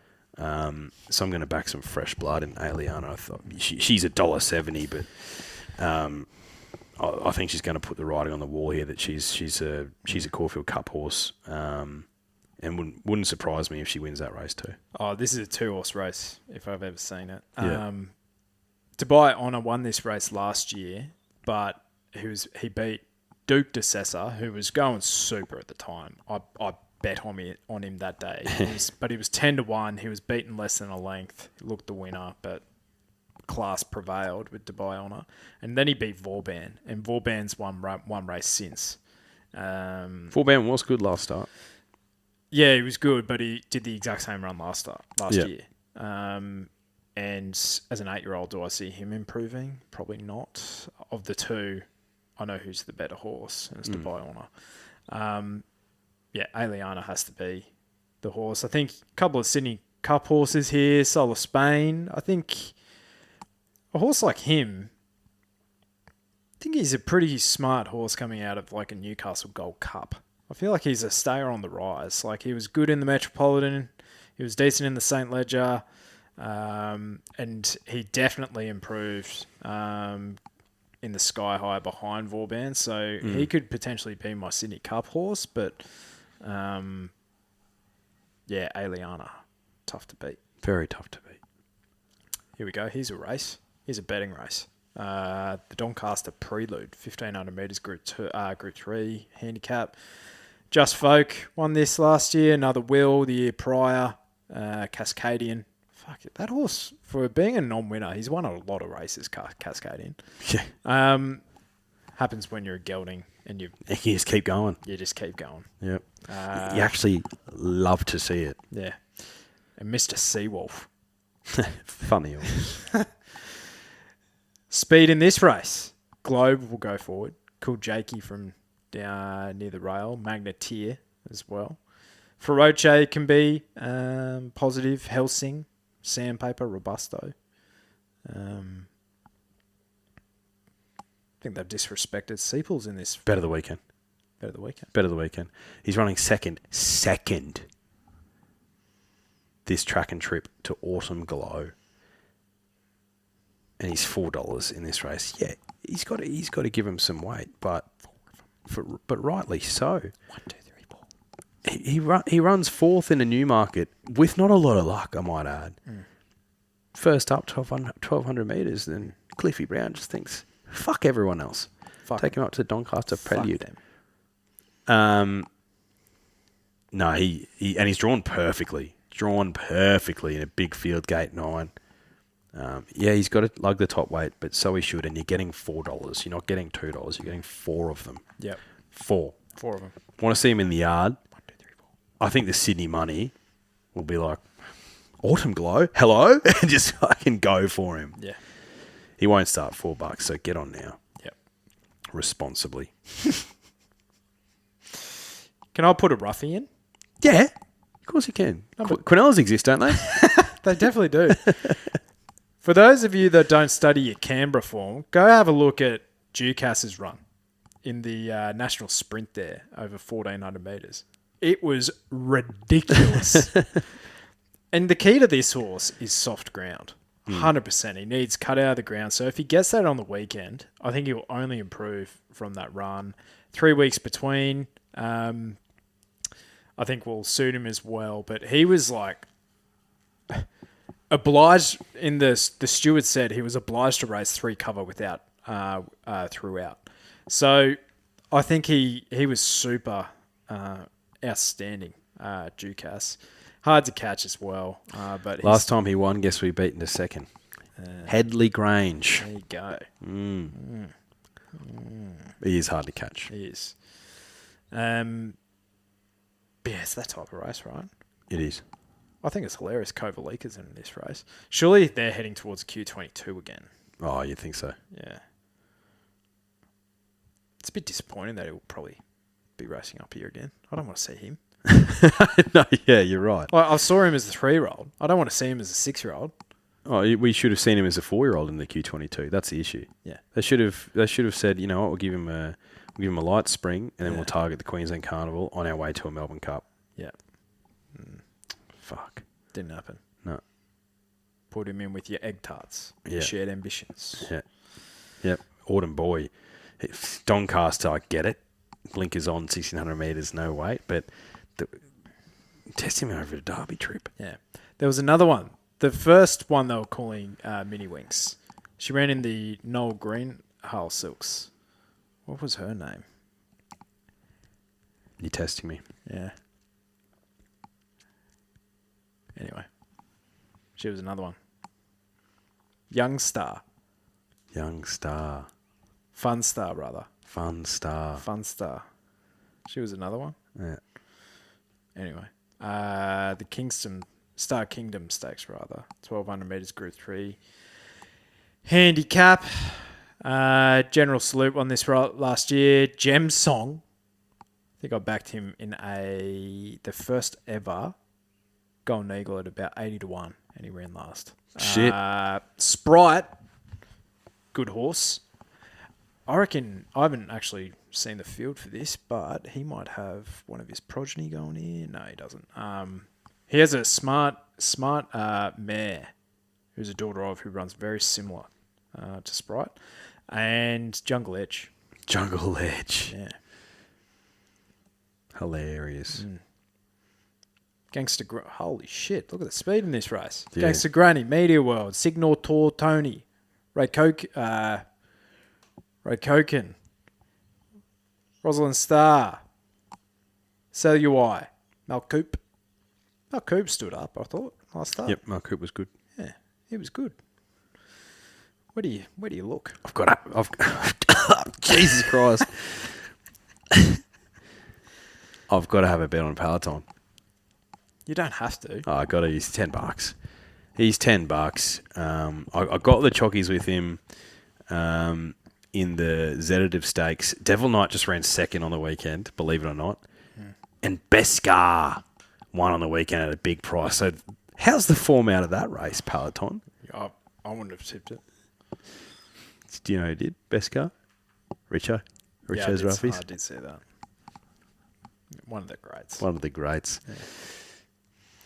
So I'm going to back some fresh blood in Aliana. I thought she's $1.70, but I think she's going to put the writing on the wall here that she's a Caulfield Cup horse, and wouldn't surprise me if she wins that race too. Oh, this is a 2-horse race if I've ever seen it. Yeah. Dubai Honor won this race last year, but he beat Duke de Sessa, who was going super at the time. I bet on him that day. But he was 10-1. He was beaten less than a length. He looked the winner, but class prevailed with Dubai Honor. And then he beat Vauban, and Vauban's won race since. Vauban was good last start. Yeah, he was good, but he did the exact same run last Yeah. year. And as an 8-year-old, do I see him improving? Probably not. Of the two, I know who's the better horse, and it's Dubai Honor. Yeah, Aliana has to be the horse. I think a couple of Sydney Cup horses here, Soul of Spain. I think a horse like him, I think he's a pretty smart horse coming out of like a Newcastle Gold Cup. I feel like he's a stayer on the rise. Like he was good in the Metropolitan. He was decent in the St. Ledger. And he definitely improved in the Sky High behind Vauban. So he could potentially be my Sydney Cup horse. But, yeah, Aliana, tough to beat. Very tough to beat. Here we go. Here's a race. Here's a betting race. The Doncaster Prelude, 1,500 metres Group 3 handicap. Just Folk won this last year. Another Will the year prior. Cascadian. Fuck it. That horse, for being a non-winner, he's won a lot of races, Cascadian. Yeah. Happens when you're a gelding and you just keep going. You just keep going. Yep. You actually love to see it. Yeah. And Mr. Seawolf. Funny horse. Speed in this race. Globe will go forward. Cool Jakey from down near the rail. Magneteer as well. Feroce can be positive. Helsing. Sandpaper. Robusto. I think they've disrespected Seeples in this. Bet of the weekend. Bet of the weekend. Bet of the weekend. He's running second this track and trip to Autumn Glow. And he's $4 in this race. Yeah, he's got to give him some weight, but rightly so. 1, 2, 3, 4. He runs fourth in a Newmarket with not a lot of luck, I might add. First up, 1,200 metres, then Cliffy Brown just thinks, fuck everyone else. Take him up to the Doncaster Prelude. No, he's drawn perfectly. In a big field gate 9. Yeah, he's got to lug the top weight, but so he should. And you're getting $4. You're not getting $2. You're getting 4 of them. Yep. 4 of them. Want to see him in the yard? 1, 2, 3, 4. I think the Sydney money will be like, Autumn Glow, hello? And just fucking go for him. Yeah. He won't start $4, so get on now. Yep. Responsibly. Can I put a roughie in? Yeah, of course you can. Quinellas exist, don't they? They definitely do. For those of you that don't study your Canberra form, go have a look at Ducas's run in the national sprint there over 1,400 metres. It was ridiculous. And the key to this horse is soft ground. 100%. He needs cut out of the ground. So if he gets that on the weekend, I think he'll only improve from that run. 3 weeks between, I think will suit him as well. But he was like obliged in the steward said he was obliged to race 3 cover without throughout. So I think he was super outstanding, Ducas. Hard to catch as well. But Last time he won, guess we beat into second. Headley Grange. There you go. He is hard to catch. He is. Yeah, it's that type of race, right? It is. I think it's hilarious Kovalika's in this race. Surely they're heading towards Q22 again. Oh, you think so? Yeah. It's a bit disappointing that he'll probably be racing up here again. I don't want to see him. No, yeah, you're right. Well, I saw him as a 3-year-old. I don't want to see him as a 6-year-old. Oh, we should have seen him as a 4-year-old in the Q22. That's the issue. Yeah. They should have said, you know what, we'll give him a light spring, and then we'll target the Queensland Carnival on our way to a Melbourne Cup. Yeah. Fuck. Didn't happen. No. put him in with your egg tarts. Yeah. Shared ambitions. Yeah. Yep. Autumn Boy. Doncaster, I get it. Blinkers on 1,600 metres, no weight. But test him over a Derby trip. Yeah. There was another one. The first one they were calling Mini Winks. She ran in the Noel Green Hull Silks. What was her name? You're testing me. Yeah. Anyway. She was another one. Young Star. Young Star. Fun Star, rather. Fun Star. Fun Star. She was another one. Yeah. Anyway. The Star Kingdom Stakes, rather. 1,200 metres, Group 3. Handicap. General Salute won this last year. Gem Song. I think I backed him in the first ever Golden Eagle at about 80-1, and he ran last. Shit. Sprite. Good horse. I reckon, I haven't actually seen the field for this, but he might have one of his progeny going here. No, he doesn't. He has a smart mare, who's a daughter of, who runs very similar to Sprite, and Jungle Edge. Jungle Edge. Yeah. Hilarious. Holy shit, look at the speed in this race. Yeah. Gangster Granny, Media World, Signal Tor Tony, Ray Koken, Rosalind Star, Sell You Eye, Malcoop. Malcoop stood up, I thought, last start. Yep, Mark Hoop was good. Yeah, he was good. Where do you look? I've Jesus Christ. I've got to have a bet on Peloton. You don't have to. Oh, I got to use $10. He's $10. I got the chockies with him in the Zetative Stakes. Devil Knight just ran second on the weekend, believe it or not. And Beskar won on the weekend at a big price. So how's the form out of that race, Peloton? I wouldn't have tipped it. Do you know who did? Beskar? Richo's Roughies? I did see that. One of the greats. One of the greats.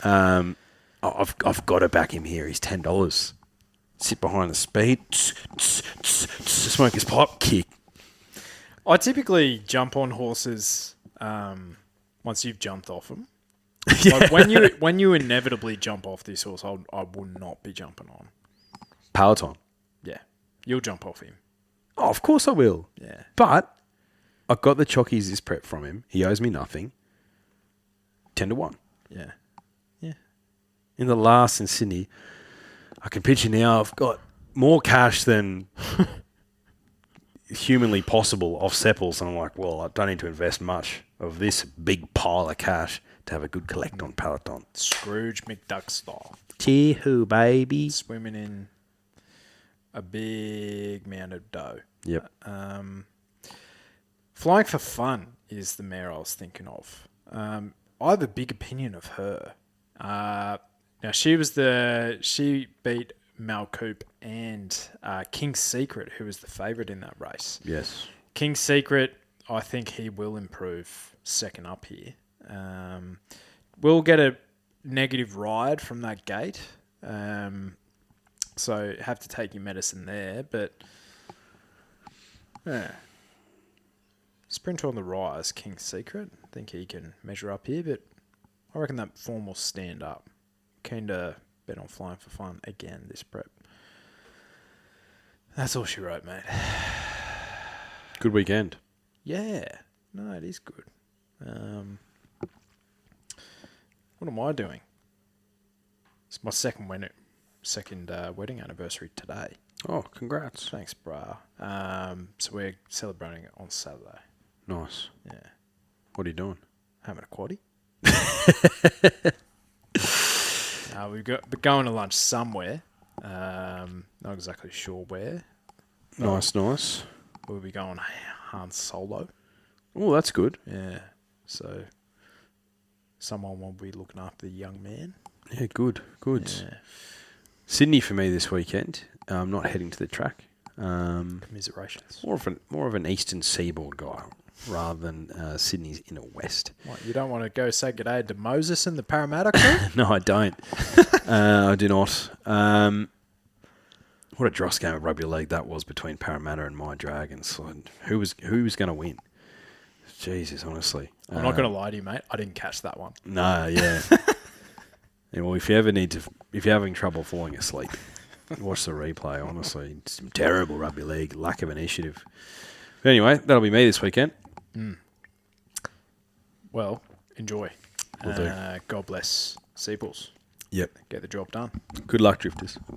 Yeah. I've got to back him here. He's $10. Sit behind the speed. Smoke his pipe. Kick. I typically jump on horses once you've jumped off them. Like when you inevitably jump off this horse, I will not be jumping on. Peloton. Yeah. You'll jump off him. Oh, of course I will. Yeah. But I got the chockies this prep from him. He owes me nothing. 10-1. Yeah. Yeah. In the last in Sydney, I can picture now I've got more cash than humanly possible off Seppels. And I'm like, well, I don't need to invest much of this big pile of cash to have a good collect on Peloton. Scrooge McDuck style. Cheer-hoo, baby. Swimming in a big mound of dough. Yep. Flying for Fun is the mare I was thinking of. I have a big opinion of her. Now she beat Malcoop and King's Secret, who was the favourite in that race. Yes. King's Secret, I think he will improve second up here. We'll get a negative ride from that gate. So have to take your medicine there, but yeah. Sprinter on the rise, King's Secret. I think he can measure up here, but I reckon that form will stand up. Keen to bet on Flying for Fun again this prep. That's all she wrote, mate. Good weekend. Yeah. No, it is good. What am I doing? It's my second wedding anniversary today. Oh, congrats. Thanks, brah. So we're celebrating it on Saturday. Nice. Yeah. What are you doing? Having a quaddie. We're going to lunch somewhere. Not exactly sure where. Nice. We'll be going Han Solo. Oh, that's good. Yeah. So someone will be looking after the young man. Yeah, good. Yeah. Sydney for me this weekend. I'm not heading to the track. Commiserations. More of an eastern seaboard guy. rather than Sydney's inner west. What, you don't want to go say g'day to Moses and the Parramatta crew? No, I don't. I do not. What a dross game of rugby league that was between Parramatta and my Dragons. Who was going to win? Jesus, honestly. I'm not going to lie to you, mate. I didn't catch that one. No, yeah. Yeah, well, if you're having trouble falling asleep, watch the replay. Honestly, it's some terrible rugby league, lack of initiative. But anyway, that'll be me this weekend. Well, enjoy. Will do. God bless Seapools. Yep. Get the job done. Good luck, drifters.